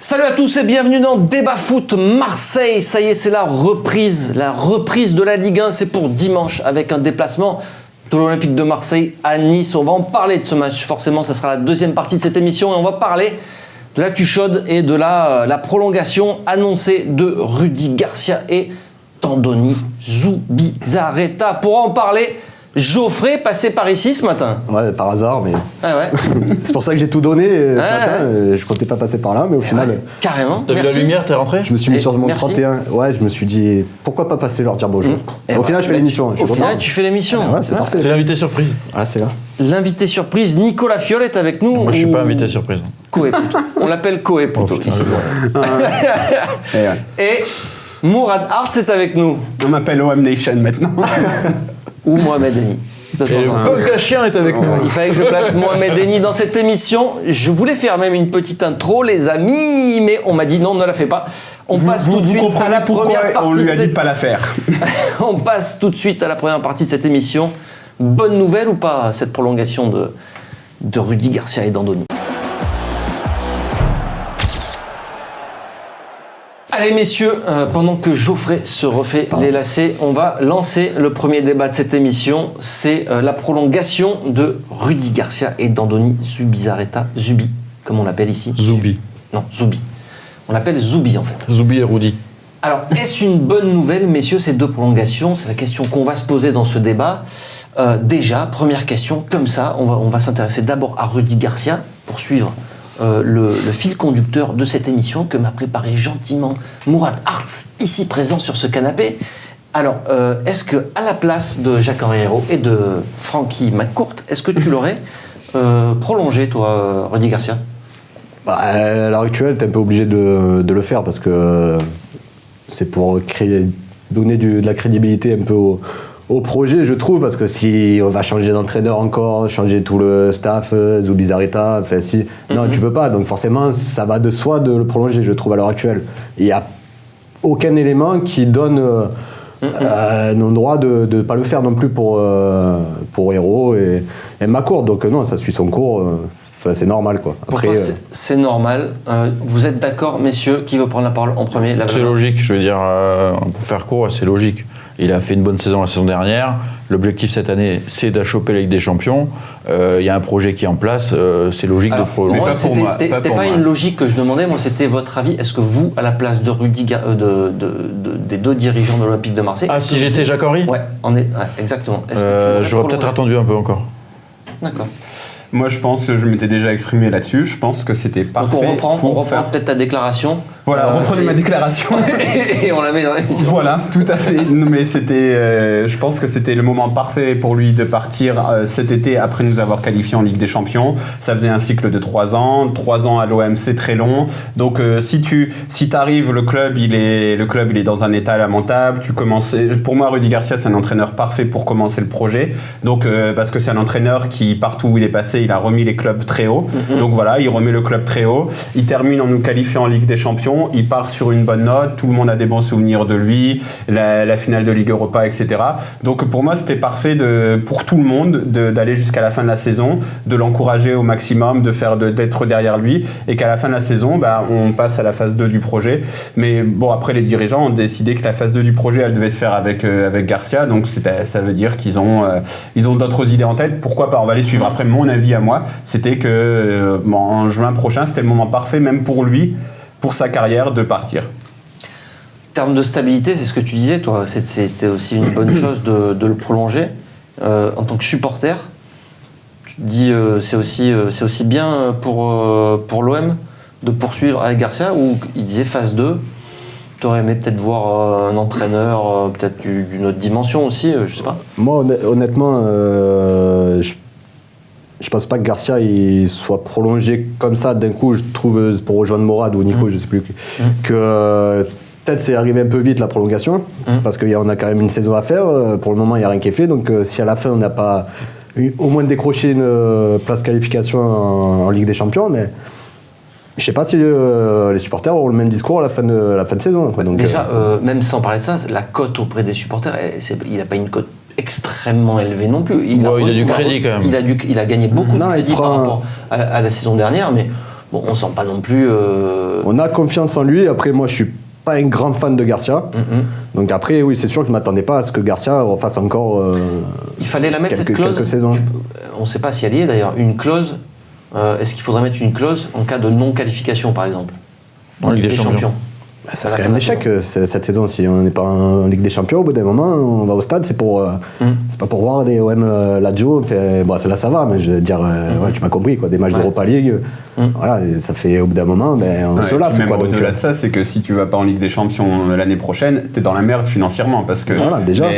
Salut à tous et bienvenue dans Débat Foot Marseille. Ça y est, c'est la reprise de la Ligue 1. C'est pour dimanche avec un déplacement de l'Olympique de Marseille à Nice. On va en parler de ce match. Forcément, ça sera la deuxième partie de cette émission et on va parler de l'actu chaude et de la prolongation annoncée de Rudy Garcia et Tandoni Zubizarreta. Pour en parler, Geoffrey passé par ici ce matin. Ouais, par hasard, mais. Ah ouais. C'est pour ça que j'ai tout donné ce matin. Je comptais pas passer par là, mais au final. Ouais, carrément. T'as vu la lumière, t'es rentré? Je me suis mis sur mon 31. Ouais, je me suis dit pourquoi pas passer leur dire bonjour. Et au final, je fais l'émission. Au final, tu fais l'émission. Ouais, c'est parfait. C'est l'invité surprise. Ah, c'est là. L'invité surprise, Nicolas Fiol est avec nous. Moi, je suis pas invité surprise. Coé plutôt. On l'appelle Coé plutôt ici. Et Mourad Arts est avec nous. On m'appelle OM Nation maintenant. Ou Mohamed Eni. Et le Pogachien est avec nous. Il fallait que je place Mohamed Eni dans cette émission. Je voulais faire même une petite intro, les amis, mais on m'a dit non, ne la fais pas. On passe tout de suite à la première partie. On lui a dit de pas la faire. On passe tout de suite à la première partie de cette émission. Bonne nouvelle ou pas, cette prolongation de Rudy Garcia et d'Andoni? Allez messieurs, pendant que Geoffrey se refait les lacets, on va lancer le premier débat de cette émission. C'est la prolongation de Rudy Garcia et d'Andoni Zubizarreta. Zubi, comme on l'appelle ici. Zoubi. Non, Zubi. On l'appelle Zubi en fait. Zoubi et Rudy. Alors, est-ce une bonne nouvelle, messieurs, ces deux prolongations? C'est la question qu'on va se poser dans ce débat. Déjà, première question, comme ça, on va s'intéresser d'abord à Rudy Garcia pour suivre le fil conducteur de cette émission que m'a préparé gentiment Mourad Arts, ici présent sur ce canapé. Alors, est-ce que à la place de Jacques-Henri Hérault et de Francky McCourt, est-ce que tu l'aurais prolongé, toi, Rudy Garcia? À l'heure actuelle, t'es un peu obligé de le faire parce que c'est pour donner de la crédibilité un peu au projet, je trouve, parce que si on va changer d'entraîneur encore, changer tout le staff, Zubizarreta, enfin si, non, tu peux pas. Donc forcément, ça va de soi de le prolonger, je trouve, à l'heure actuelle. Il n'y a aucun élément qui donne non droit de ne pas le faire non plus pour Hérault et McCourt. Donc non, ça suit son cours. C'est normal, quoi. Après, pour toi, c'est normal. Vous êtes d'accord, messieurs? Qui veut prendre la parole en premier? C'est logique, je veux dire, pour faire court, c'est logique. Il a fait une bonne saison la saison dernière. L'objectif cette année, c'est d'achoper la Ligue des Champions. Il y a un projet qui est en place. C'est logique de prolonger. C'était pas une logique que je demandais. Moi, c'était votre avis. Est-ce que vous, à la place de Rudy, des deux dirigeants de l'Olympique de Marseille... Ah, si j'étais Jacques-Henri? Ouais, exactement. J'aurais peut-être attendu un peu encore. D'accord. Moi, je pense que je m'étais déjà exprimé là-dessus. Je pense que c'était parfait. Donc on reprend peut-être ta déclaration. Voilà, reprenez ma déclaration. Et on la met dans l'émission. Voilà, tout à fait. Non, mais c'était, je pense que c'était le moment parfait pour lui de partir cet été après nous avoir qualifiés en Ligue des Champions. Ça faisait un cycle de 3 ans. 3 ans à l'OM, c'est très long. Donc, si t'arrives, le club, il est dans un état lamentable. Pour moi, Rudy Garcia, c'est un entraîneur parfait pour commencer le projet. Donc, parce que c'est un entraîneur qui, partout où il est passé, il a remis les clubs très haut. Donc voilà, il remet le club très haut. Il termine en nous qualifiant en Ligue des Champions. Il part sur une bonne note. Tout le monde a des bons souvenirs de lui. La finale de Ligue Europa, etc. Donc pour moi, c'était parfait pour tout le monde d'aller jusqu'à la fin de la saison, de l'encourager au maximum, d'être derrière lui et qu'à la fin de la saison, on passe à la phase 2 du projet. Mais bon, après, les dirigeants ont décidé que la phase 2 du projet, elle devait se faire avec Garcia. Donc ça veut dire qu'ils ont d'autres idées en tête. Pourquoi pas? On va les suivre. Après, mon avis à moi, c'était que en juin prochain, c'était le moment parfait, même pour lui, pour sa carrière, de partir. En termes de stabilité, c'est ce que tu disais, toi, c'était aussi une bonne chose de le prolonger. En tant que supporter, tu te dis c'est aussi bien pour l'OM de poursuivre avec Garcia, ou il disait phase 2, tu aurais aimé peut-être voir un entraîneur peut-être d'une autre dimension aussi, je sais pas. Moi, honnêtement, je pense pas que Garcia il soit prolongé comme ça d'un coup. Je trouve, pour rejoindre Mourad ou Nico, je sais plus, que peut-être c'est arrivé un peu vite la prolongation, parce qu'on a quand même une saison à faire. Pour le moment, il n'y a rien qui est fait. Donc si à la fin on n'a pas au moins décroché une place qualification en Ligue des Champions, mais je sais pas si les supporters auront le même discours à la fin de saison. Après, donc, déjà, même sans parler de ça, la cote auprès des supporters, il n'a pas une cote extrêmement élevé non plus. Il a du crédit quand même. Il a gagné beaucoup de crédit par rapport à la saison dernière, mais bon, on sent pas non plus. On a confiance en lui. Après, moi, je suis pas un grand fan de Garcia. Donc après, oui, c'est sûr que je m'attendais pas à ce que Garcia refasse encore. Il fallait la mettre cette clause. Quelques saisons. On ne sait pas si elle y est d'ailleurs. Une clause. Est-ce qu'il faudrait mettre une clause en cas de non-qualification, par exemple, en Ligue des Champions? Ça serait un échec cette saison si on n'est pas en Ligue des Champions. Au bout d'un moment, on va au stade, c'est pas pour voir des OM Lazio. Là ça va, mais je veux dire, tu m'as compris, quoi, des matchs d'Europa League. Voilà, ça fait au bout d'un moment, on se lave. Même au-delà de ça, c'est que si tu vas pas en Ligue des Champions l'année prochaine, t'es dans la merde financièrement parce que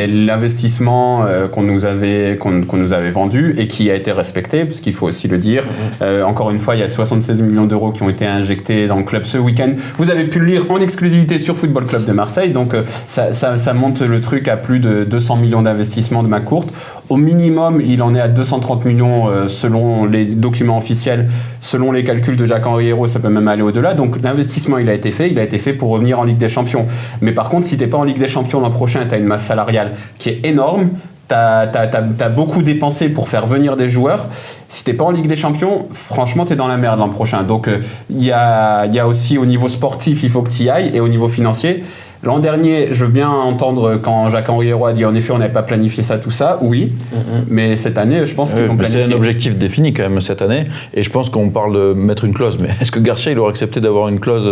l'investissement qu'on nous avait vendu et qui a été respecté, parce qu'il faut aussi le dire. Encore une fois, il y a 76 millions d'euros qui ont été injectés dans le club ce week-end. Vous avez pu le lire en exclusivité sur Football Club de Marseille, donc ça monte le truc à plus de 200 millions d'investissements de main courte. Au minimum, il en est à 230 millions selon les documents officiels, selon les calculs de Jacques-Henri Hérault, ça peut même aller au-delà. Donc l'investissement, il a été fait pour revenir en Ligue des Champions. Mais par contre, si t'es pas en Ligue des Champions l'an prochain, t'as une masse salariale qui est énorme. T'as beaucoup dépensé pour faire venir des joueurs. Si t'es pas en Ligue des Champions, franchement, t'es dans la merde l'an prochain. Donc, il y a aussi au niveau sportif, il faut que t'y ailles, et au niveau financier. L'an dernier, je veux bien entendre quand Jacques-Henri Hérault a dit en effet on n'avait pas planifié ça, tout ça, oui. Mais cette année, je pense qu'ils l'ont planifié. C'est un objectif défini quand même cette année. Et je pense qu'on parle de mettre une clause. Mais est-ce que Garcia il aurait accepté d'avoir une clause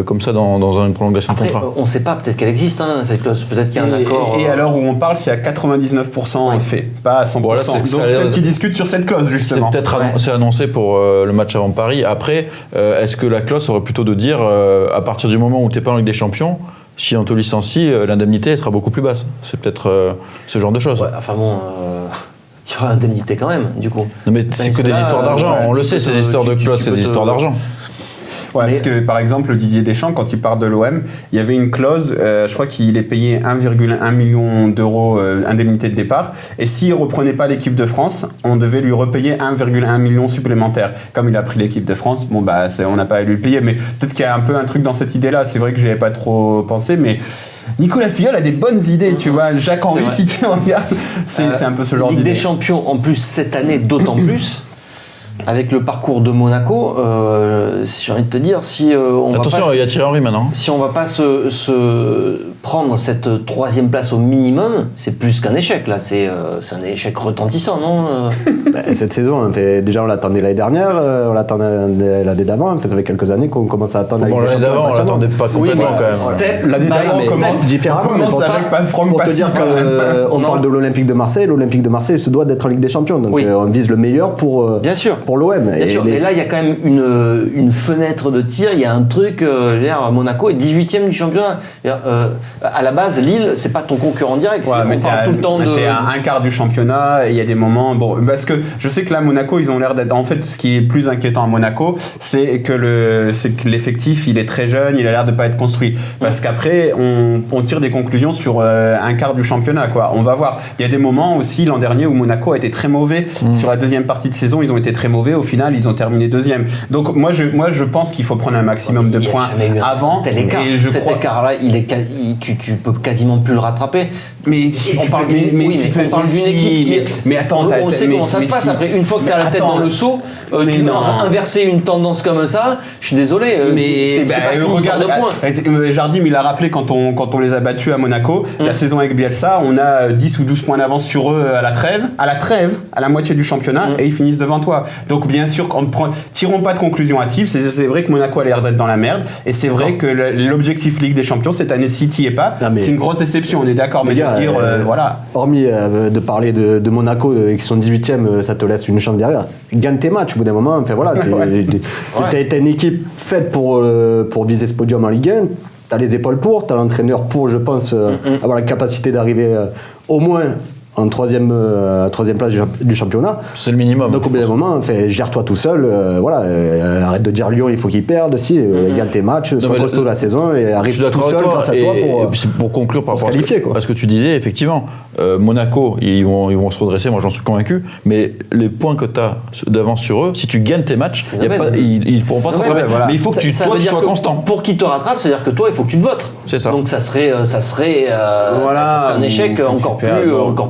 comme ça dans une prolongation de contrat? On ne sait pas, peut-être qu'elle existe cette clause. Peut-être qu'il y a un accord. Et à l'heure où on parle, c'est à 99% fait, pas à 100%. Voilà, donc peut-être qu'ils discutent sur cette clause justement. C'est annoncé pour le match avant Paris. Après, est-ce que la clause aurait plutôt de dire à partir du moment où tu n'es pas en Ligue des Champions, si on te licencie, l'indemnité sera beaucoup plus basse. C'est peut-être ce genre de choses. Ouais, enfin bon, il y aura indemnité quand même, du coup. Non mais c'est que des histoires d'argent. On le sait, ces histoires de clause, c'est des histoires d'argent. Ouais, parce que par exemple, Didier Deschamps, quand il part de l'OM, il y avait une clause, je crois qu'il est payé 1,1 million d'euros indemnité de départ, et s'il reprenait pas l'équipe de France, on devait lui repayer 1,1 million supplémentaire. Comme il a pris l'équipe de France, on n'a pas à lui le payer, mais peut-être qu'il y a un peu un truc dans cette idée-là. C'est vrai que j'y avais pas trop pensé, mais Nicolas Filleul a des bonnes idées, tu vois. Jacques-Henri, si tu regardes, c'est un peu ce genre d'idée. Ligue des Champions, en plus, cette année, d'autant plus. Avec le parcours de Monaco, j'ai envie de te dire, si on attention, va pas, il y a Thierry Henry maintenant. Si on va pas se prendre cette troisième place au minimum, c'est plus qu'un échec là. C'est un échec retentissant, non? Cette saison, déjà on l'attendait l'année dernière, on l'attendait l'année d'avant. Ça fait quelques années qu'on commence à attendre. Bon, l'année d'avant, on l'attendait pas complètement quand même. L'année d'avant, on commence différemment. Pour te dire qu'on parle de l'Olympique de Marseille. L'Olympique de Marseille se doit d'être en Ligue des Champions, donc on vise le meilleur pour. Bien sûr. Pour l'OM. Bien sûr. Et là, il y a quand même une fenêtre de tir. Il y a un truc. Monaco est 18e du championnat. À la base, Lille, c'est pas ton concurrent direct. Ouais, mais parle tout le temps t'es à un quart du championnat. Et il y a des moments. Bon, parce que je sais que là, Monaco, ils ont l'air d'être. En fait, ce qui est plus inquiétant à Monaco, c'est que l'effectif, il est très jeune. Il a l'air de pas être construit. Parce qu'après, on tire des conclusions sur un quart du championnat. Quoi. On va voir. Il y a des moments aussi l'an dernier où Monaco a été très mauvais sur la deuxième partie de saison. Ils ont été très mauvais. Au final, ils ont terminé deuxième. Donc moi, je pense qu'il faut prendre un maximum de points avant. Cet écart-là, tu peux quasiment plus le rattraper. Mais on parle d'une équipe qui est. Mais attends, on sait comment ça se passe. Après, une fois que tu as la tête dans le seau, tu vas inverser une tendance comme ça. Je suis désolé. C'est pas une histoire de points. Jardim, il a rappelé quand on les a battus à Monaco, la saison avec Bielsa, on a 10 ou 12 points d'avance sur eux à la trêve, à la moitié du championnat, et ils finissent devant toi. Donc bien sûr, tirons pas de conclusion hâtive. C'est vrai que Monaco a l'air d'être dans la merde, et c'est vrai que l'objectif Ligue des Champions cette année, si t'y es pas, c'est une grosse déception. On est d'accord, mais dire voilà. Hormis de parler de Monaco qui sont 18e, ça te laisse une chance derrière. Gagne tes matchs au bout d'un moment. Enfin voilà, t'as une équipe faite pour viser ce podium en Ligue 1. T'as les épaules pour, t'as l'entraîneur pour, je pense, avoir la capacité d'arriver au moins en troisième place du championnat. C'est le minimum. Donc au bout d'un moment, gère-toi tout seul, arrête de dire Lyon il faut qu'il perde, gagne tes matchs, sois costaud la saison et arrive tout seul grâce à toi pour conclure par rapport à ce que tu disais, effectivement, Monaco, ils vont se redresser, moi j'en suis convaincu, mais les points que tu as d'avance sur eux, si tu gagnes tes matchs, ils ne pourront pas te rattraper. Voilà. Mais il faut que tu sois constant. Pour qu'ils te rattrapent, c'est-à-dire que toi, il faut que tu te votes. C'est ça. Donc ça serait un échec encore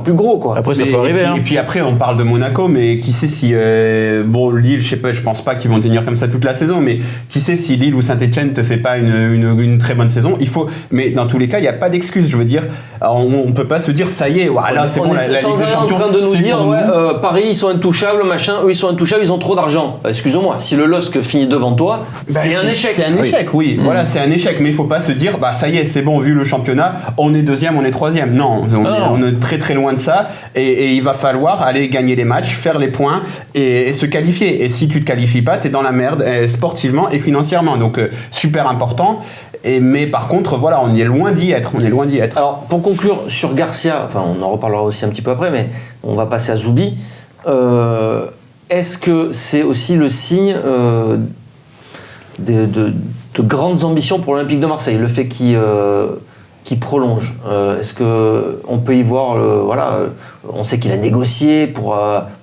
plus gros, quoi. Après, ça peut arriver. Et puis après, on parle de Monaco, mais qui sait si Lille, je pense pas qu'ils vont tenir comme ça toute la saison, mais qui sait si Lille ou Saint-Etienne te fait pas une très bonne saison. Mais dans tous les cas, il n'y a pas d'excuse. Je veux dire, on peut pas se dire ça y est, voilà, c'est bon, la Ligue des Champions. En train de nous dire, Paris, ils sont intouchables, machin, eux, ils sont intouchables, ils ont trop d'argent. Excuse-moi, si le LOSC finit devant toi, c'est un échec. C'est un échec, oui. Voilà, c'est un échec, mais il faut pas se dire, ça y est, c'est bon, vu le championnat, on est deuxième, on est troisième. Non, on est très très loin de ça, et il va falloir aller gagner les matchs, faire les points et se qualifier. Et si tu te qualifies pas, t'es dans la merde, sportivement et financièrement. Donc super important. Mais par contre, voilà, on est loin d'y être. Alors, pour conclure sur Garcia, enfin, on en reparlera aussi un petit peu après, mais on va passer à Zoubi. Est-ce que c'est aussi le signe de grandes ambitions pour l'Olympique de Marseille, le fait qu'il prolonge? Est-ce qu'on peut y voir, on sait qu'il a négocié pour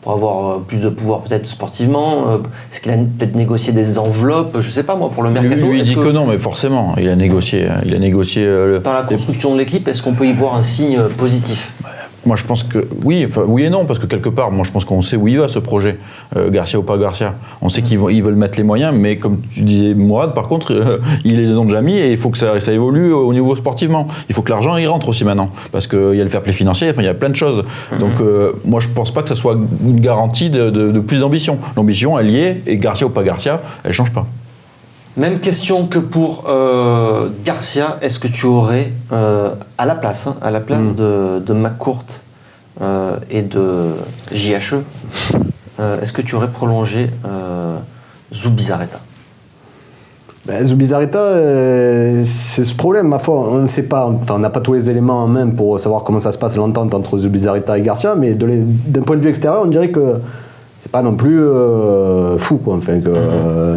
avoir plus de pouvoir peut-être sportivement. Est-ce qu'il a peut-être négocié des enveloppes, je sais pas moi, pour le mercato? Lui, il dit que non, mais forcément, il a négocié. Dans la construction de l'équipe, est-ce qu'on peut y voir un signe positif? Moi, je pense que oui et non, parce que quelque part, moi, je pense qu'on sait où il va, ce projet, Garcia ou pas Garcia. On sait qu'ils veulent mettre les moyens, mais comme tu disais, Mourad, par contre, ils les ont déjà mis et il faut que ça évolue au niveau sportivement. Il faut que l'argent y rentre aussi maintenant, parce qu'il y a le fair play financier, il y a plein de choses. Donc, moi, je pense pas que ça soit une garantie de plus d'ambition. L'ambition, elle y est, et Garcia ou pas Garcia, elle change pas. Même question que pour Garcia, est-ce que tu aurais, à la place de McCourt et de JHE, est-ce que tu aurais prolongé Zubizarreta? Zubizarreta, c'est ce problème, ma foi. On ne sait pas, on n'a pas tous les éléments en main pour savoir comment ça se passe l'entente entre Zubizarreta et Garcia, mais d'un point de vue extérieur, on dirait que c'est pas non plus fou, quoi. Enfin,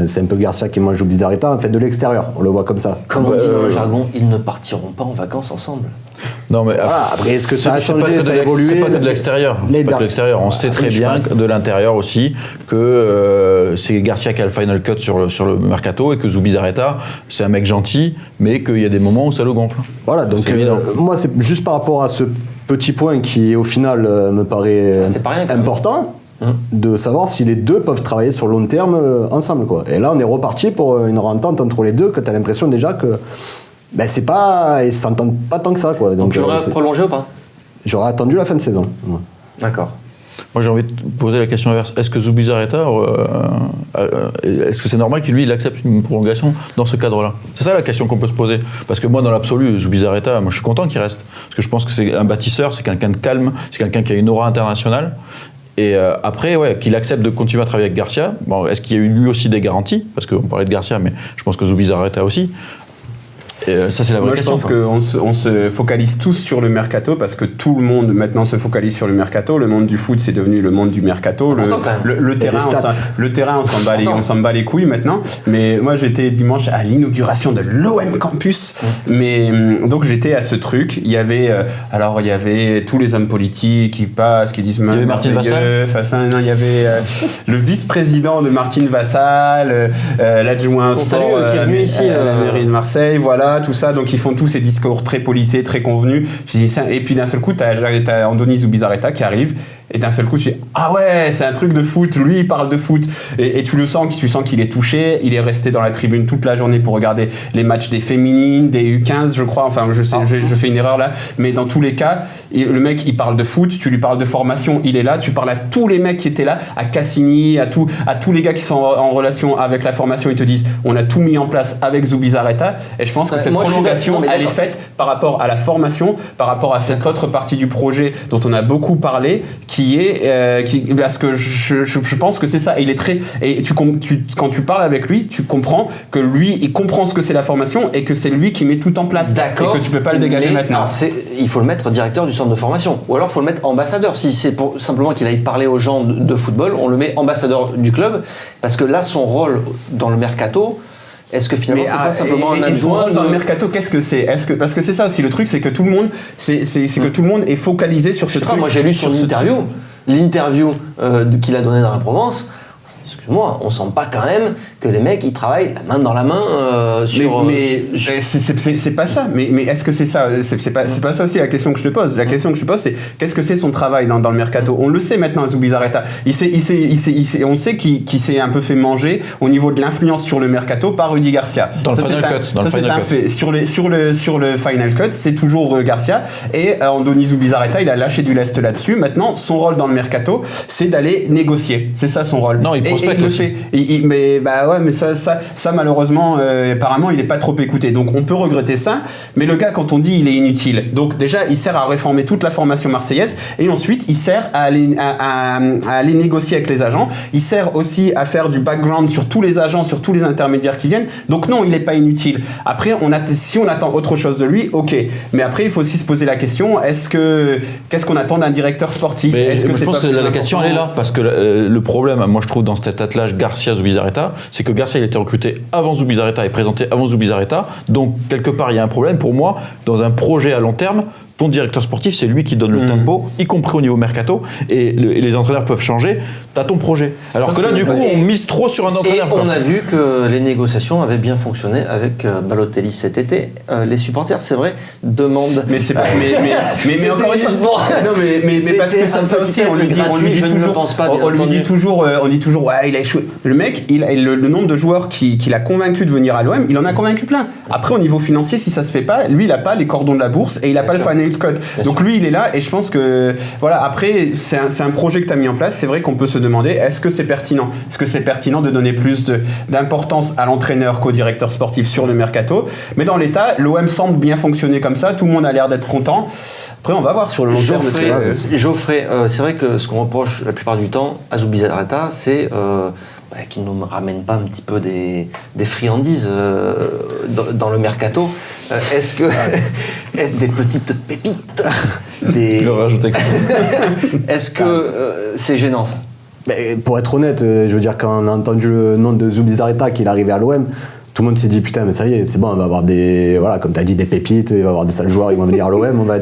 c'est un peu Garcia qui mange Zubizarreta, de l'extérieur, on le voit comme ça. Comme on dit dans le jargon, ils ne partiront pas en vacances ensemble. Non, mais après, est-ce que ça a changé, ça a évolué? C'est pas que de l'extérieur. On sait très bien de l'intérieur aussi que c'est Garcia qui a le final cut sur le mercato et que Zubizarreta, c'est un mec gentil, mais qu'il y a des moments où ça le gonfle. Voilà, donc moi, c'est juste par rapport à ce petit point qui, au final, me paraît important. De savoir si les deux peuvent travailler sur le long terme ensemble, quoi. Et là, on est reparti pour une entente entre les deux, que tu as l'impression déjà que c'est pas, ils s'entendent pas tant que ça, quoi. Donc tu aurais prolongé ou pas? J'aurais attendu la fin de saison. Ouais. D'accord. Moi, j'ai envie de poser la question inverse. Est-ce que Zubizarreta, est-ce que c'est normal qu'il accepte une prolongation dans ce cadre-là? C'est ça la question qu'on peut se poser. Parce que moi, dans l'absolu, Zubizarreta, moi, je suis content qu'il reste. Parce que je pense que c'est un bâtisseur, c'est quelqu'un de calme, c'est quelqu'un qui a une aura internationale. Et après, qu'il accepte de continuer à travailler avec Garcia. Bon, est-ce qu'il y a eu lui aussi des garanties? Parce qu'on parlait de Garcia, mais je pense que Zubizarreta aussi. Et ça, c'est la vraie question. Je pense qu'on se focalise tous sur le mercato parce que tout le monde maintenant se focalise sur le mercato. Le monde du foot, c'est devenu le monde du mercato. Le terrain, on s'en bat les couilles maintenant. Mais moi, j'étais dimanche à l'inauguration de l'OM Campus. Mais donc, j'étais à ce truc. Il y avait tous les hommes politiques qui passent, qui disent. Il y avait Martine Vassal. Il y avait le vice-président de Martine Vassal, l'adjoint sport qui est venu ici à la mairie de Marseille. Voilà. Tout ça, donc ils font tous ces discours très policés, très convenus. Et puis d'un seul coup, t'as Andoni Zubizarreta qui arrive. Et d'un seul coup, tu dis ah ouais, c'est un truc de foot. Lui, il parle de foot. Et tu sens qu'il est touché. Il est resté dans la tribune toute la journée pour regarder les matchs des féminines, des U15, je crois. Enfin, je sais, je fais une erreur là. Mais dans tous les cas, le mec, il parle de foot. Tu lui parles de formation, il est là. Tu parles à tous les mecs qui étaient là, à Cassini, à tous les gars qui sont en relation avec la formation. Ils te disent on a tout mis en place avec Zubizarreta. Et je pense que cette prolongation, elle est faite par rapport à la formation, par rapport à cette autre partie du projet dont on a beaucoup parlé, parce que je pense que c'est ça. Il est très, et quand tu parles avec lui, tu comprends que lui, il comprend ce que c'est la formation et que c'est lui qui met tout en place. D'accord. Et que tu peux pas le dégager maintenant. Il faut le mettre directeur du centre de formation, ou alors il faut le mettre ambassadeur. Si c'est simplement qu'il aille parler aux gens de football, on le met ambassadeur du club, parce que là, son rôle dans le mercato, Est-ce que finalement c'est pas simplement un et son adjoint rôle dans le mercato, qu'est-ce que c'est? Parce que c'est ça aussi le truc, c'est que tout le monde, que tout le monde est focalisé sur ce truc. Moi j'ai lu sur l'interview qu'il a donnée dans la Provence. Excuse-moi, on sent pas quand même que les mecs ils travaillent la main dans la main sur. Mais c'est pas ça. Mais est-ce que c'est ça? C'est pas ça aussi la question que je te pose. La question que je te pose, c'est qu'est-ce que c'est son travail dans le mercato? On le sait maintenant, Zubizarreta. On sait qu'il s'est un peu fait manger au niveau de l'influence sur le mercato par Rudy Garcia. Dans le Final Cut. Ça c'est un fait. Sur le Final Cut, c'est toujours Garcia et Andoni Zubizarreta, il a lâché du lest là-dessus. Maintenant, son rôle dans le mercato, c'est d'aller négocier. C'est ça son rôle. Non, il prospecte aussi. Mais ça malheureusement, apparemment, il est pas trop écouté. Donc on peut regretter ça. Mais le gars, quand on dit il est inutile, donc déjà il sert à réformer toute la formation marseillaise et ensuite il sert à aller négocier avec les agents. Il sert aussi à faire du background sur tous les agents, sur tous les intermédiaires qui viennent. Donc non, il est pas inutile. Après, si on attend autre chose de lui, ok. Mais après, il faut aussi se poser la question qu'est-ce qu'on attend d'un directeur sportif? Je pense que la question elle est là parce que le problème, moi je trouve dans cet attelage Garcia-Zubizarreta, c'est que Garcia il a été recruté avant Zubizarreta et présenté avant Zubizarreta, donc quelque part il y a un problème pour moi dans un projet à long terme. Ton directeur sportif, c'est lui qui donne le tempo, y compris au niveau mercato, et les entraîneurs peuvent changer. T'as ton projet. Alors sauf que là, du coup, on mise trop sur un entraîneur. Et on a vu que les négociations avaient bien fonctionné avec Balotelli cet été. Les supporters, c'est vrai, demandent. Mais c'est pas. Mais encore une fois. Non, mais parce que ça aussi, on lui dit toujours, ouais, il a échoué. Le mec, le nombre de joueurs qu'il a convaincu de venir à l'OM, il en a convaincu plein. Après, au niveau financier, si ça se fait pas, lui, il a pas les cordons de la bourse et il a pas le Final Cut. Donc lui, il est là et je pense que voilà. Après, c'est un projet que tu as mis en place. C'est vrai qu'on peut se demander est-ce que c'est pertinent? Est-ce que c'est pertinent de donner plus d'importance à l'entraîneur qu'au directeur sportif sur le mercato? Mais dans l'état, l'OM semble bien fonctionner comme ça. Tout le monde a l'air d'être content. Après, on va voir sur le long terme. Geoffrey, c'est vrai que ce qu'on reproche la plupart du temps à Zubizarreta, c'est qu'il ne nous ramène pas un petit peu des friandises dans le mercato. Est-ce des petites pépites Le rajoute Est-ce que c'est gênant ça? Mais pour être honnête, je veux dire, quand on a entendu le nom de Zubizarreta qu'il arrivait à l'OM, tout le monde s'est dit putain, mais ça y est, c'est bon, on va avoir comme tu as dit, des pépites, il va y avoir des sales joueurs, ils vont venir à l'OM, on va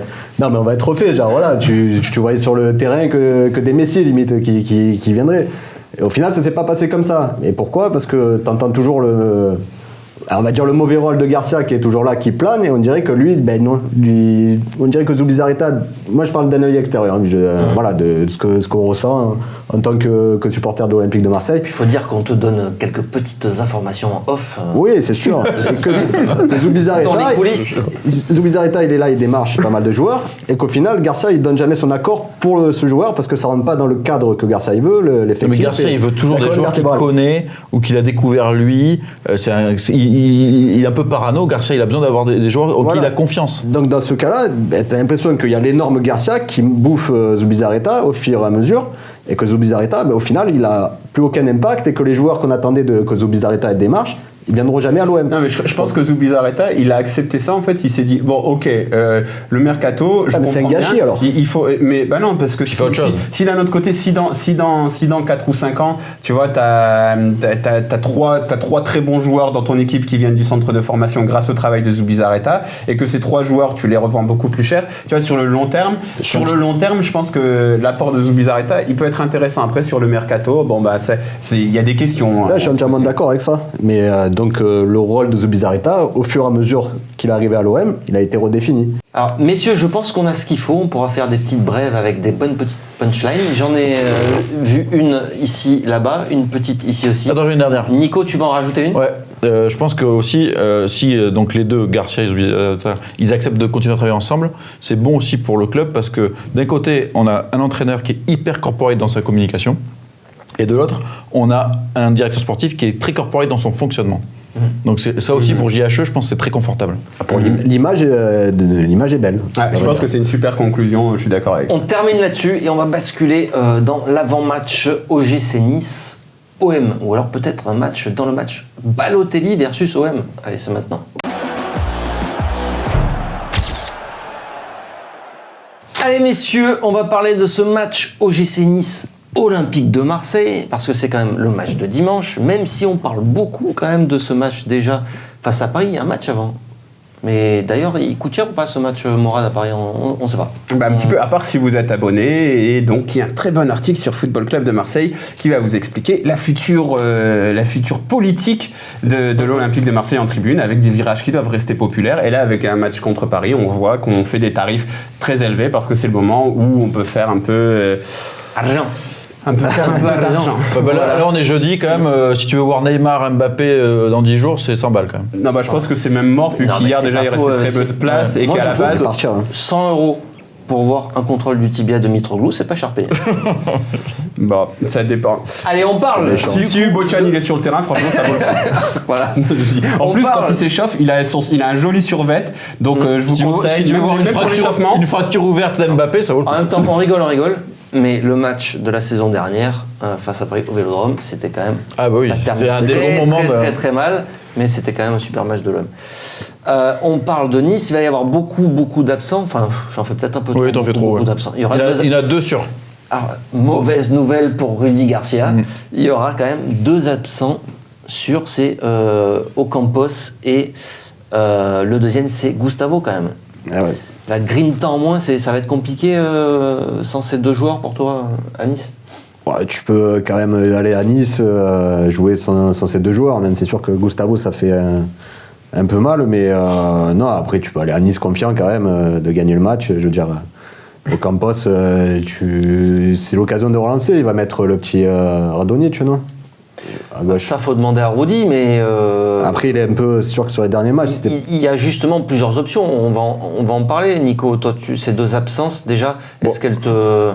être refait. Genre voilà, tu voyais sur le terrain que des messieurs limite qui viendraient. Et au final, ça s'est pas passé comme ça. Et pourquoi? Parce que tu entends toujours on va dire le mauvais rôle de Garcia qui est toujours là, qui plane, et on dirait que lui, on dirait que Zubizarreta, moi je parle d'un œil extérieur, voilà, de ce qu'on ressent en tant que supporter de l'Olympique de Marseille. Il faut dire qu'on te donne quelques petites informations en off. Oui, c'est sûr. C'est que dans les coulisses. Zubizarreta, il est là, il démarche pas mal de joueurs, et qu'au final, Garcia, il donne jamais son accord pour ce joueur parce que ça rentre pas dans le cadre que Garcia il veut. Mais Garcia, il veut toujours des joueurs qu'il connaît ou qu'il a découvert lui. Il est un peu parano. Garcia, il a besoin d'avoir des joueurs auxquels il a confiance. Donc dans ce cas-là, tu as l'impression qu'il y a l'énorme Garcia qui bouffe Zubizarreta au fur et à mesure, et que Zubizarreta, au final, il a plus aucun impact, et que les joueurs qu'on attendait que Zubizarreta démarche, ils viendront jamais à l'OM. Non, mais je pense que Zubizarreta, il a accepté ça. En fait, il s'est dit bon, ok, le mercato, je comprends c'est un gâchis bien. alors. Il faut, mais non, parce que si d'un autre côté, si dans 4 ou 5 ans, tu vois, t'as trois très bons joueurs dans ton équipe qui viennent du centre de formation grâce au travail de Zubizarreta, et que ces 3 joueurs, tu les revends beaucoup plus cher. Tu vois, sur le long terme, je pense que l'apport de Zubizarreta, il peut être intéressant. Après, sur le mercato, il y a des questions. Là, je suis entièrement d'accord avec ça. Mais donc le rôle de Zubizarreta, au fur et à mesure qu'il est arrivé à l'OM, il a été redéfini. Alors, messieurs, je pense qu'on a ce qu'il faut. On pourra faire des petites brèves avec des bonnes petites punchlines. J'en ai vu une ici, là-bas, une petite ici aussi. Attends, j'ai une dernière. Nico, tu vas en rajouter une? Ouais. Je pense que aussi, si donc les deux, Garcia et Zubizarreta, ils acceptent de continuer à travailler ensemble, c'est bon aussi pour le club parce que d'un côté, on a un entraîneur qui est hyper corporate dans sa communication, et de l'autre, on a un directeur sportif qui est très corporate dans son fonctionnement. Donc ça aussi pour JHE, je pense que c'est très confortable. L'image est belle. Je pense que c'est une super conclusion, je suis d'accord avec ça. On termine là-dessus et on va basculer dans l'avant-match OGC Nice OM, ou alors peut-être un match dans le match Balotelli versus OM. Allez, c'est maintenant. Allez messieurs, on va parler de ce match OGC Nice Olympique de Marseille, parce que c'est quand même le match de dimanche, même si on parle beaucoup quand même de ce match déjà face à Paris, il y a un match avant. Mais d'ailleurs, il coûte cher ou pas ce match Morad à Paris? On ne sait pas. Un petit peu, à part si vous êtes abonné. Et donc, il y a un très bon article sur Football Club de Marseille qui va vous expliquer la future politique de l'Olympique de Marseille en tribune, avec des virages qui doivent rester populaires. Et là, avec un match contre Paris, on voit qu'on fait des tarifs très élevés parce que c'est le moment où on peut faire un peu... Argent. Un peu d'argent. Là, on est jeudi quand même. Si tu veux voir Neymar, Mbappé dans 10 jours, c'est 100 balles quand même. Non, je pense que c'est même mort, vu qu'hier déjà il restait très peu de place et Moi, qu'à la je trouve base. que 100 € pour voir un contrôle du tibia de Mitroglou, c'est pas cher payé. Bon, ça dépend. Allez, on parle. Si Bochan il est sur le terrain, franchement, ça vaut le coup. Voilà. En plus, quand il s'échauffe, il a un joli survêt. Donc, je vous conseille. Si tu veux voir une fracture ouverte d'Mbappé, ça vaut le coup. En même temps, on rigole. Mais le match de la saison dernière, face à Paris au Vélodrome, c'était quand même... Ah bah oui, ça se termine c'est un des bons moments. Très mal, mais c'était quand même un super match de l'OM. On parle de Nice, il va y avoir beaucoup d'absents. Enfin, j'en fais peut-être un peu trop. Oui, t'en fais trop. Beaucoup d'absents. Il y en a 2 sur. Alors, mauvaise nouvelle pour Rudy Garcia. Il y aura quand même 2 absents sur ces Ocampos et le deuxième, c'est Gustavo quand même. Ah ouais. La grinta en moins, ça va être compliqué sans ces 2 joueurs pour toi à Nice? Ouais, tu peux quand même aller à Nice, jouer sans ces 2 joueurs, même c'est sûr que Gustavo ça fait un peu mal, mais non, après tu peux aller à Nice confiant quand même de gagner le match. Je veux dire, au Campos, c'est l'occasion de relancer, il va mettre le petit Radonjic, non? À gauche. Ça, faut demander à Rudy, mais... Après, il est un peu sûr que sur les derniers matchs... Il y a justement plusieurs options. On va en parler, Nico. Toi, ces 2 absences, déjà, est-ce qu'elles te...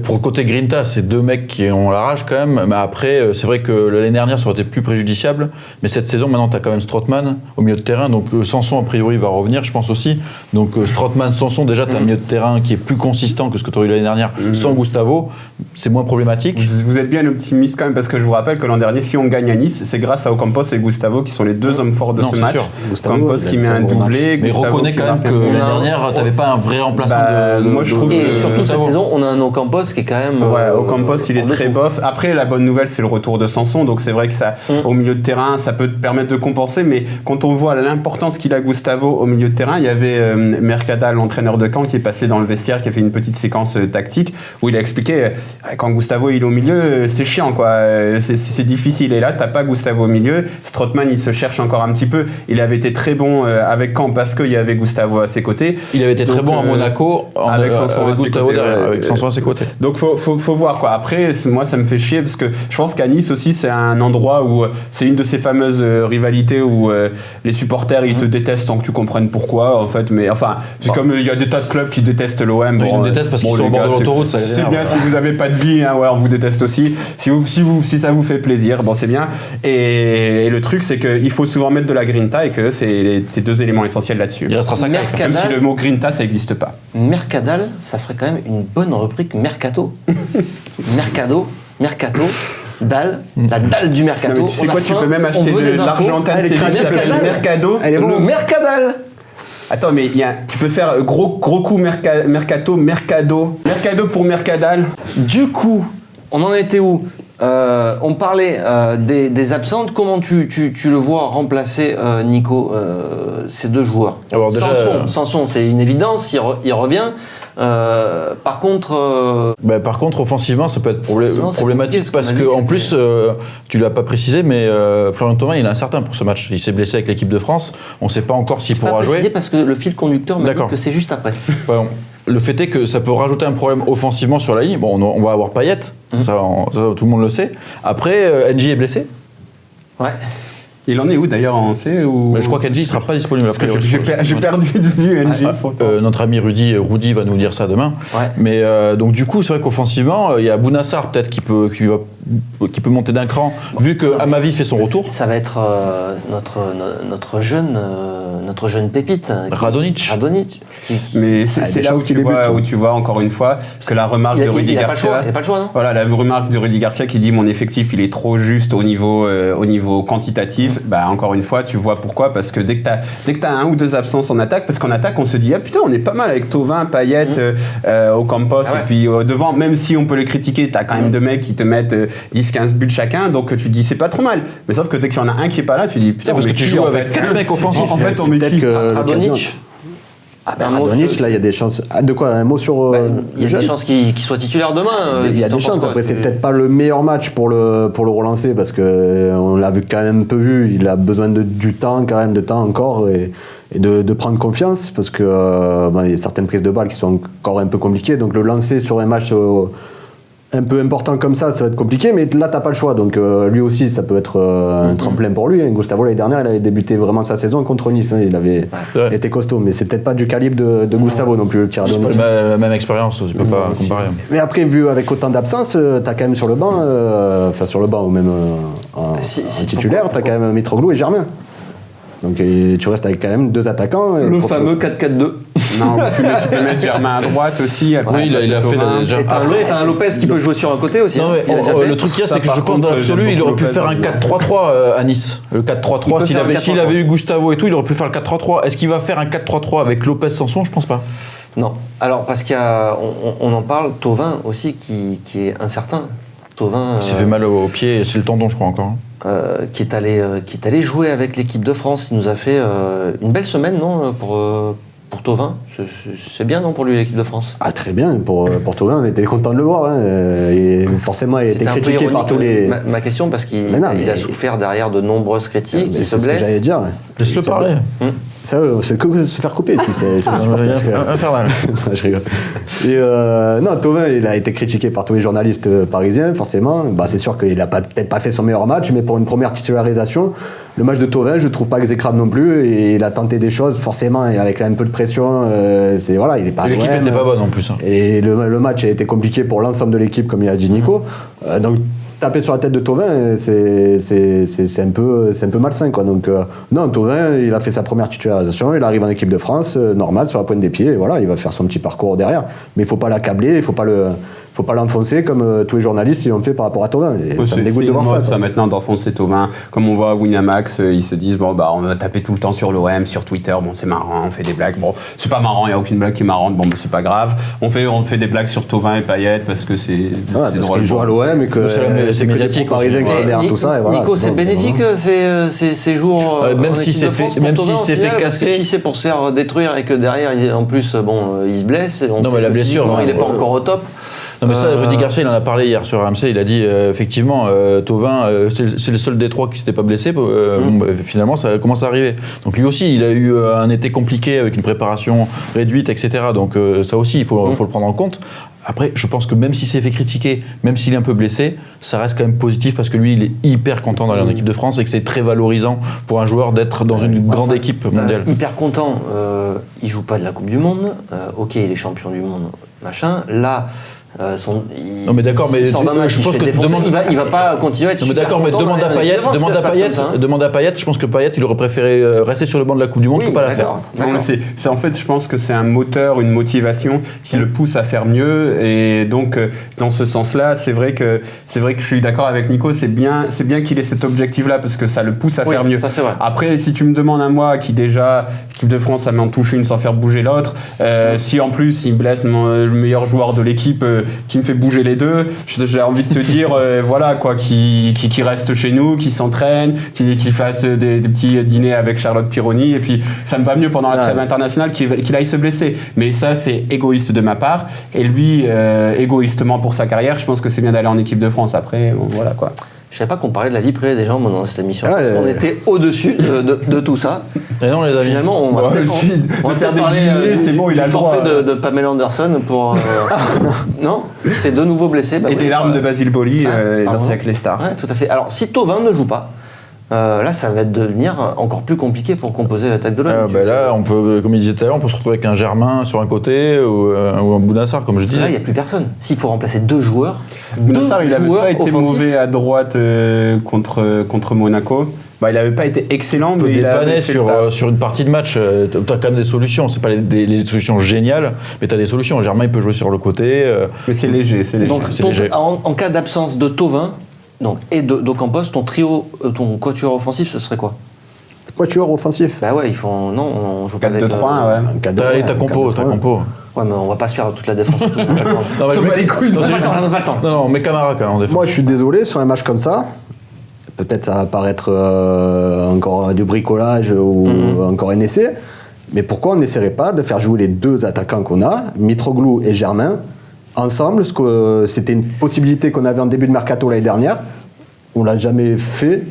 Pour le côté Grinta, c'est 2 mecs qui ont la rage quand même. Mais après, c'est vrai que l'année dernière, ça aurait été plus préjudiciable. Mais cette saison, maintenant, tu as quand même Strootman au milieu de terrain. Donc Sanson, a priori, va revenir, je pense aussi. Donc Strootman, Sanson, déjà, tu as un milieu de terrain qui est plus consistant que ce que tu aurais eu l'année dernière sans Gustavo. C'est moins problématique. Vous êtes bien optimiste quand même, parce que je vous rappelle que l'an dernier, si on gagne à Nice, c'est grâce à Ocampos et Gustavo qui sont les 2 hommes forts de ce match. Ocampos qui met un doublé. Mais reconnais quand même que l'année dernière, tu n'avais pas un vrai remplaçant moi, je trouve Et surtout cette saison, on a un Ocampos qui est quand même... Ouais, Ocampos, il est très bof. Après, la bonne nouvelle, c'est le retour de Sanson. Donc, c'est vrai que ça, au milieu de terrain, ça peut te permettre de compenser. Mais quand on voit l'importance qu'il a Gustavo au milieu de terrain, il y avait Mercadal, l'entraîneur de Caen, qui est passé dans le vestiaire, qui a fait une petite séquence tactique où il a expliqué quand Gustavo il est au milieu, c'est chiant, quoi. C'est difficile. Et là, t'as pas Gustavo au milieu. Strootman, il se cherche encore un petit peu. Il avait été très bon avec Caen parce qu'il y avait Gustavo à ses côtés. Il avait été très bon à Monaco avec Sanson à ses Gustavo côtés. avec Sanson à ses côtés. Donc, faut voir, quoi. Après, moi, ça me fait chier parce que je pense qu'à Nice aussi, c'est un endroit où c'est une de ces fameuses rivalités où les supporters ils te détestent sans que tu comprennes pourquoi, en fait. Mais enfin, c'est comme il y a des tas de clubs qui détestent l'OM. Ils nous détestent parce qu'ils sont au bord de l'autoroute. C'est bien si vous n'avez pas de vie, hein, ouais, on vous déteste aussi. Si ça vous fait plaisir, bon, c'est bien. Et le truc, c'est qu'il faut souvent mettre de la grinta et que c'est tes 2 éléments essentiels là-dessus. Il restera 5 même si le mot grinta, ça n'existe pas. Mercadal, ça ferait quand même une bonne rubrique Mercato. Mercato, dalle, la dalle du Mercato. Tu sais quoi, tu peux même acheter de l'Argentan série qui s'appelle Mercado. Le Mercadal. Attends, mais tu peux faire gros coup Mercato pour Mercadal. Du coup, on en était où? On parlait des absentes. Comment tu le vois remplacer, Nico, ces 2 joueurs? Alors déjà, Sanson, c'est une évidence, il revient. Par contre, offensivement, ça peut être problématique parce que qu'en plus, tu l'as pas précisé, mais Florian Thauvin, il est incertain pour ce match. Il s'est blessé avec l'équipe de France. On ne sait pas encore s'il pourra jouer. Parce que le fil conducteur m'a dit que c'est juste après. Ouais, le fait est que ça peut rajouter un problème offensivement sur la ligne. Bon, on va avoir Payet, ça, tout le monde le sait. Après, NJ est blessé. Ouais. Il en est où d'ailleurs, on sait ou... Mais je crois qu'NJ ne sera pas disponible. Parce que j'ai perdu de vue NJ. Notre ami Rudy va nous dire ça demain. Ouais. Mais donc du coup, c'est vrai qu'offensivement, il y a Bounassar peut-être qui va monter d'un cran, vu que Amavi fait son retour. Ça va être notre jeune pépite. Radonjic. Mais c'est là où tu vois encore une fois que la remarque de Rudy Garcia. Il n'y a pas le choix, non ? Voilà, la remarque de Rudy Garcia qui dit mon effectif il est trop juste au niveau quantitatif. Bah encore une fois, tu vois pourquoi ? Parce que dès que t'as un ou deux absences en attaque, parce qu'en attaque on se dit ah putain on est pas mal avec Thauvin, Payet, Ocampos et puis devant, même si on peut les critiquer, t'as quand même deux mecs qui te mettent 10-15 buts chacun, donc tu te dis c'est pas trop mal. Mais sauf que dès qu'il y en a un qui est pas là, tu dis putain parce que tu joues avec 4 mecs offensifs. En fait on met qui ? Radonjic. Radonjic, là, il y a des chances. De quoi ? Un mot sur. Il y a des chances qu'il soit titulaire demain. Il y a des chances. Après, c'est peut-être pas le meilleur match pour le relancer parce qu'on l'a quand même peu vu. Il a besoin du temps, quand même, de temps encore et de prendre confiance parce que il y a certaines prises de balles qui sont encore un peu compliquées. Donc, le lancer sur un match un peu important comme ça va être compliqué, mais là t'as pas le choix, donc lui aussi ça peut être un tremplin pour lui. Gustavo l'année dernière il avait débuté vraiment sa saison contre Nice, il avait été costaud, mais c'est peut-être pas du calibre de Gustavo non plus, le tir Radonjic. C'est pas la même expérience, tu peux pas comparer. Mais après, vu avec autant d'absence, t'as quand même sur le banc, sur le banc ou même en titulaire, t'as quand même Mitroglou et Germain. Donc tu restes avec quand même deux attaquants. Le fameux 4-4-2. Non, tu peux mettre Germain à droite aussi. Oui, il a fait déjà. Et t'as un Lopez qui peut jouer sur un côté aussi. Non, mais le truc qu'il y a, c'est que je pense dans l'absolu, il aurait pu faire un 4-3-3 à Nice. Le 4-3-3, s'il avait eu Gustavo et tout, il aurait pu faire le 4-3-3. Est-ce qu'il va faire un 4-3-3 avec Lopez Sanson ? Je pense pas. Non. Alors, parce on en parle, Thauvin aussi qui est incertain. Thauvin. Il s'est fait mal au pied, c'est le tendon, je crois encore. Qui est allé jouer avec l'équipe de France. Il nous a fait une belle semaine, non, pour Thauvin. C'est bien, non, pour lui, l'équipe de France. Ah, très bien. Pour Thauvin, on était content de le voir. Hein. Et forcément, il a été critiqué par tous les... Ma question, parce qu'il a souffert derrière de nombreuses critiques, il se blesse. C'est ce que j'allais dire. Laisse-le parler. Ça, c'est que se faire couper si c'est infernal. Je rigole. Et non, Thauvin, il a été critiqué par tous les journalistes parisiens, forcément. C'est sûr qu'il n'a peut-être pas fait son meilleur match, mais pour une première titularisation, le match de Thauvin, je ne trouve pas exécrable non plus. Et il a tenté des choses, forcément, et avec un peu de pression. Il est pas. L'équipe n'était pas bonne en plus. Et le match a été compliqué pour l'ensemble de l'équipe, comme il a dit Nico. Donc, taper sur la tête de Thauvin, c'est un peu malsain, quoi. Donc non, Thauvin, il a fait sa première titularisation, il arrive en équipe de France, normal, sur la pointe des pieds, et voilà, il va faire son petit parcours derrière. Mais il faut pas l'accabler, il faut pas l'enfoncer comme tous les journalistes ils l'ont fait par rapport à Thauvin. Ça me dégoûte de voir ça maintenant d'enfoncer Thauvin. Comme on voit Winamax, ils se disent on va taper tout le temps sur l'OM, sur Twitter, c'est marrant, on fait des blagues. Bon, c'est pas marrant, il n'y a aucune blague qui est marrante, c'est pas grave. On fait des blagues sur Thauvin et Payet parce que c'est drôle. Ils jouent à l'OM et que c'est médiatique parisiens qui sont derrière tout ça. Et voilà, Nico, c'est bénéfique ces jours même si c'est fait casser. Si c'est pour se faire détruire et que derrière, en plus, il se blesse. Non, mais la blessure, il n'est pas encore au top. Non mais ça, Rudy Garcia, il en a parlé hier sur RMC, il a dit effectivement, Thauvin, c'est le seul des trois qui s'était pas blessé, finalement ça commence à arriver. Donc lui aussi, il a eu un été compliqué avec une préparation réduite, etc. Donc ça aussi, il faut le prendre en compte. Après, je pense que même s'il s'est fait critiquer, même s'il est un peu blessé, ça reste quand même positif parce que lui, il est hyper content d'aller en équipe de France et que c'est très valorisant pour un joueur d'être dans une grande équipe mondiale. Hyper content, il joue pas de la Coupe du Monde, ok, il est champion du monde, machin. Là, non mais d'accord, mais je pense que il va pas continuer à être. Non mais d'accord, mais demande à Payet. Je pense que Payet, il aurait préféré rester sur le banc de la Coupe du Monde que pas la faire. C'est en fait, je pense que c'est un moteur, une motivation qui le pousse à faire mieux. Et donc, dans ce sens-là, c'est vrai que je suis d'accord avec Nico. C'est bien qu'il ait cet objectif-là parce que ça le pousse à faire mieux. Ça, c'est vrai. Après, si tu me demandes à moi, qui déjà l'équipe de France, ça m'en touche une sans faire bouger l'autre. Si en plus il blesse le meilleur joueur de l'équipe. Qui me fait bouger les deux, j'ai envie de te dire voilà quoi, qui reste chez nous, qui s'entraîne, qui fasse des petits dîners avec Charlotte Pironi, et puis ça me va mieux pendant la trêve internationale qu'il aille se blesser. Mais ça, c'est égoïste de ma part, et lui, égoïstement pour sa carrière, je pense que c'est bien d'aller en équipe de France. Après, voilà quoi. Je savais pas qu'on parlait de la vie privée des gens dans cette émission. Parce qu'on était au-dessus de tout ça. Et non, les amis. Finalement, on va faire des dîners, c'est bon, il a le droit. De Pamela Anderson pour. Non, c'est de nouveau blessé. Et des larmes de Basile Boli danser avec les stars. Ouais, tout à fait. Alors, si Thauvin ne joue pas, Là, ça va devenir encore plus compliqué pour composer l'attaque de l'OM. Là, on peut, comme il disait tout à l'heure, on peut se retrouver avec un Germain sur un côté ou un Bounassar, comme je dis. Là, il n'y a plus personne. S'il faut remplacer 2 joueurs, Bounassar, il n'avait pas été offensifs. mauvais à droite contre Monaco. Il n'avait pas été excellent, On peut mais il a dépanner fait le taf. sur une partie de match. Tu as quand même des solutions. C'est pas les solutions géniales, mais tu as des solutions. Germain, il peut jouer sur le côté. Mais c'est léger, c'est léger. Donc, c'est léger. en cas d'absence de Thauvin et d'Ocampos, ton trio, ton quatuor offensif, ce serait quoi? Quatuor offensif. Bah ouais, non, on joue pas avec 4-2-3-1, ouais. T'as compo. Ouais, mais on va pas se faire toute la défense et tout. On a pas le temps. Non, mais Ça je bat mets- les couilles, non, On c'est a juste- pas le temps. non, mais Camara quand même en défense. Moi, je suis désolé, sur un match comme ça, peut-être ça va paraître encore du bricolage ou encore un essai, mais pourquoi on n'essaierait pas de faire jouer les 2 attaquants qu'on a, Mitroglou et Germain, ensemble, ce que c'était une possibilité qu'on avait en début de mercato l'année dernière. On l'a jamais fait.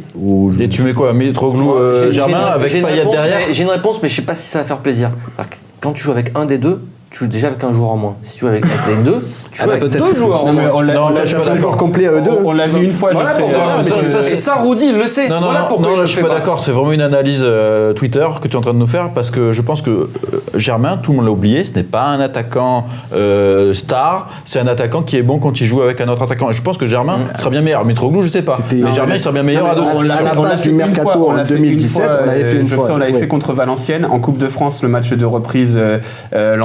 Et tu mets quoi? Mitroglou, Germain avec Payet derrière? J'ai une réponse, mais je sais pas si ça va faire plaisir. C'est-à-dire que quand tu joues avec un des deux, tu joues déjà avec un joueur en moins. Si tu joues avec les deux, tu joues avec peut-être. 2 joueurs en Non, mais moins. on l'a- Non, on l'a là, je suis déjà pas fait. un joueur complet à eux 2. On l'a vu une fois, Voilà Geoffrey. pourquoi. mais tu- Et ça, Rudy, il le sait. Non, Voilà pourquoi il là, le je suis fait pas d'accord. C'est vraiment une analyse Twitter que tu es en train de nous faire parce que je pense que Germain, tout le monde l'a oublié, ce n'est pas un attaquant star, c'est un attaquant qui est bon quand il joue avec un autre attaquant. Et je pense que Germain sera bien meilleur. Mitroglou, je sais pas. C'était- Mais Germain, il sera bien meilleur à deux. on l'a- à la on l'a base fait du une mercato fois, on en l'a fait une 2017, fois, on l'avait fait une Geoffrey, fois. on l'avait Ouais. fait contre Valenciennes en Coupe de France, le match de reprise l'an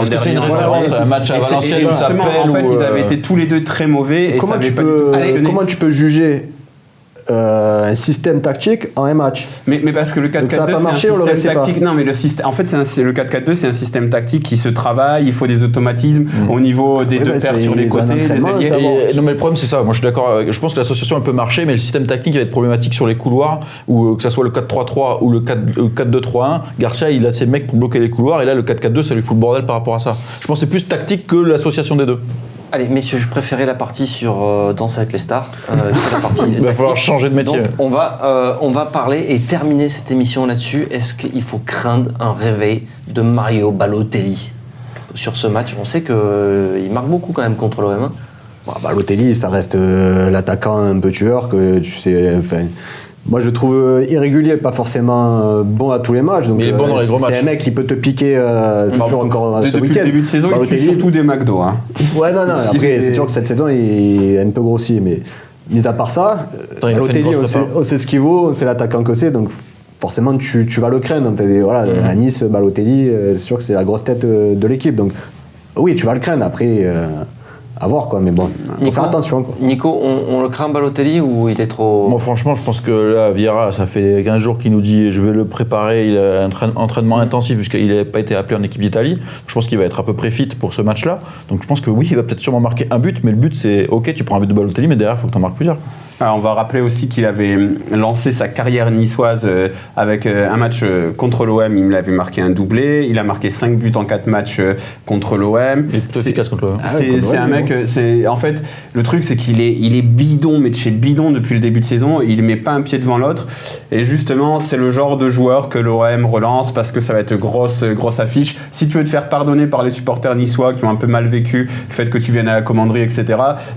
Est-ce que c'est dernier. une référence à un match à Et c'est- Valenciennes et où justement, t'appelles en fait, ou, ils avaient été tous les deux très mauvais et ça Comment avait tu pas du tout peux, fonctionné. comment tu peux juger un système tactique en un match? Mais parce que le 4-4-2 Donc ça a pas c'est marché, un on le système restait pas. tactique. Non mais le système. En fait le 4-4-2 c'est un système tactique qui se travaille. Il faut des automatismes au niveau des Ouais, deux ça, paires sur les c'est un côtés, des entraînement, ailiers. ça va. Non mais le problème c'est ça, moi je suis d'accord, je pense que l'association elle peut marcher mais le système tactique va être problématique sur les couloirs ou que ça soit le 4-3-3 ou le 4-2-3-1, Garcia il a ses mecs pour bloquer les couloirs et là le 4-4-2 ça lui fout le bordel par rapport à ça. Je pense que c'est plus tactique que l'association des deux. Allez, messieurs, je préférais la partie sur Danse avec les stars. La partie Il va falloir changer de métier. Donc, on va parler et terminer cette émission là-dessus. Est-ce qu'il faut craindre un réveil de Mario Balotelli sur ce match? On sait qu'il marque beaucoup quand même contre l'OM. Bon, Balotelli, ça reste l'attaquant un peu tueur que tu sais. Enfin, moi, je trouve irrégulier, pas forcément bon à tous les matchs. Donc, Mais il est bon dans les gros matchs. C'est un mec qui peut te piquer. C'est toujours encore ce Depuis week-end. le début de saison, il tue Balotelli, surtout des McDo. Hein. Ouais, non. Après, c'est sûr que cette saison, il est un peu grossi, mais mis à part ça, Attends, il a fait une Balotelli, grosse prépa. on sait ce qu'il vaut, on sait l'attaquant que c'est, donc forcément, tu vas le craindre. En fait, et voilà, à Nice, Balotelli, c'est sûr que c'est la grosse tête de l'équipe. Donc, oui, tu vas le craindre. Après, à voir, quoi. Mais bon, faut faire attention, quoi. Nico, on le craint Balotelli ou il est trop... Moi franchement je pense que là Vieira ça fait 15 jours qu'il nous dit je vais le préparer, il a un entraînement intensif puisqu'il n'a pas été appelé en équipe d'Italie. Je pense qu'il va être à peu près fit pour ce match là. Donc je pense que oui il va peut-être sûrement marquer un but mais le but c'est ok tu prends un but de Balotelli mais derrière il faut que tu en marques plusieurs. Alors, on va rappeler aussi qu'il avait lancé sa carrière niçoise avec un match contre l'OM. Il avait marqué un doublé. Il a marqué 5 buts en 4 matchs contre l'OM. Il est plutôt efficace contre l'OM. C'est un mec. En fait, le truc, c'est qu'il est bidon, mais de chez bidon depuis le début de saison. Il met pas un pied devant l'autre. Et justement, c'est le genre de joueur que l'OM relance parce que ça va être grosse affiche. Si tu veux te faire pardonner par les supporters niçois qui ont un peu mal vécu le fait que tu viennes à la commanderie, etc.,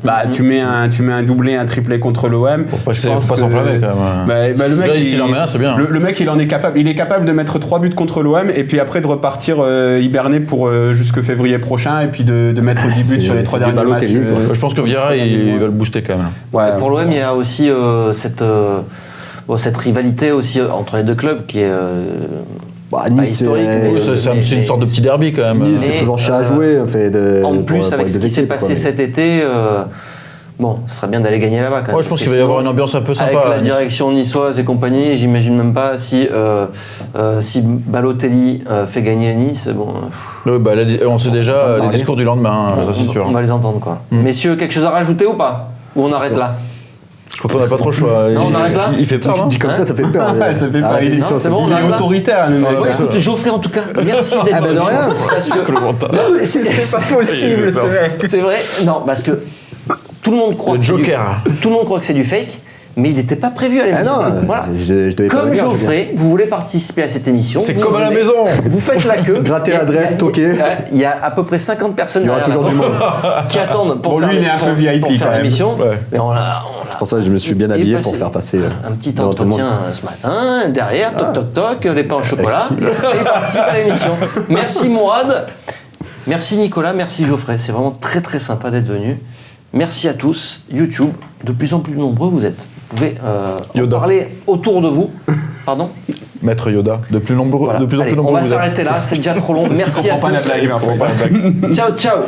bah, tu mets un doublé, un triplé contre l'OM. Faut pas s'enflammer quand même. Le mec, Là, s'il en met un, c'est bien. Le mec, il est capable de mettre 3 buts contre l'OM et puis après de repartir hiberner pour jusque février prochain et puis de mettre 10 buts sur les 3 c'est du derniers matchs. Balotelli, quoi. Je pense que Vieira il va le booster quand même. Ouais. Pour l'OM, il y a aussi cette rivalité aussi entre les deux clubs qui est Bah, pas Nice, historique. Oui, c'est une sorte de petit derby quand même. Nice, c'est Mais, toujours cher à jouer. En fait, en plus, pour avec les ce deux qui s'est équipes, passé quoi. cet été, bon, ce serait bien d'aller gagner là-bas quand même. Ouais, je pense parce qu'il que va y avoir sinon, une ambiance un peu sympa. avec à la Nice. direction niçoise et compagnie, j'imagine même pas si Balotelli fait gagner à Nice. Bon, Oui, bah, on sait déjà entend les parler. discours du lendemain, ça c'est sûr. on va les entendre quoi. Messieurs, quelque chose à rajouter ou pas? Ou on arrête là? Je crois qu'on n'a pas trop le choix. Non, on arrête là. Il fait peur, non Dit comme Hein ça fait peur. Ouais, ça fait pas. Arrête, Il est, non, c'est bon, on il est arrête là. autoritaire, le mec. Bon, écoute, Geoffrey, en tout cas, merci d'être Ah ben de venu. rien. Parce que Non, mais c'est C'est pas possible, ce mec. c'est vrai. Non, parce que tout le monde croit Le que c'est Joker. tout le monde croit que c'est du fake, mais il n'était pas prévu à l'émission. Ah non, voilà. je devais pas Comme venir, Geoffrey, vous voulez participer à cette émission. C'est vous comme à la venez, maison. Vous faites la queue. Gratter Il y a- l'adresse, il y a- toquer. Il y a à peu près 50 personnes Il y aura derrière toujours la du porte qui attendent pour Bon, faire lui, il est un peu VIP pour quand faire même. l'émission. Ouais. Mais on l'a C'est pour ça que je me suis bien il est habillé passé pour faire passer un petit devant tout le monde. entretien ce matin, derrière, toc toc toc, les pains au chocolat, et il participe à l'émission. Merci Mourad, merci Nicolas, merci Geoffrey, c'est vraiment très très sympa d'être venu. Merci à tous. YouTube, de plus en plus nombreux vous êtes. Vous pouvez en Yoda. parler autour de vous. Pardon. Maître Yoda, de plus en Voilà. plus Allez, nombreux. on va vous êtes. s'arrêter là, c'est déjà trop long. Je Merci à comprends pas la tous. blague, en fait. Ciao ciao.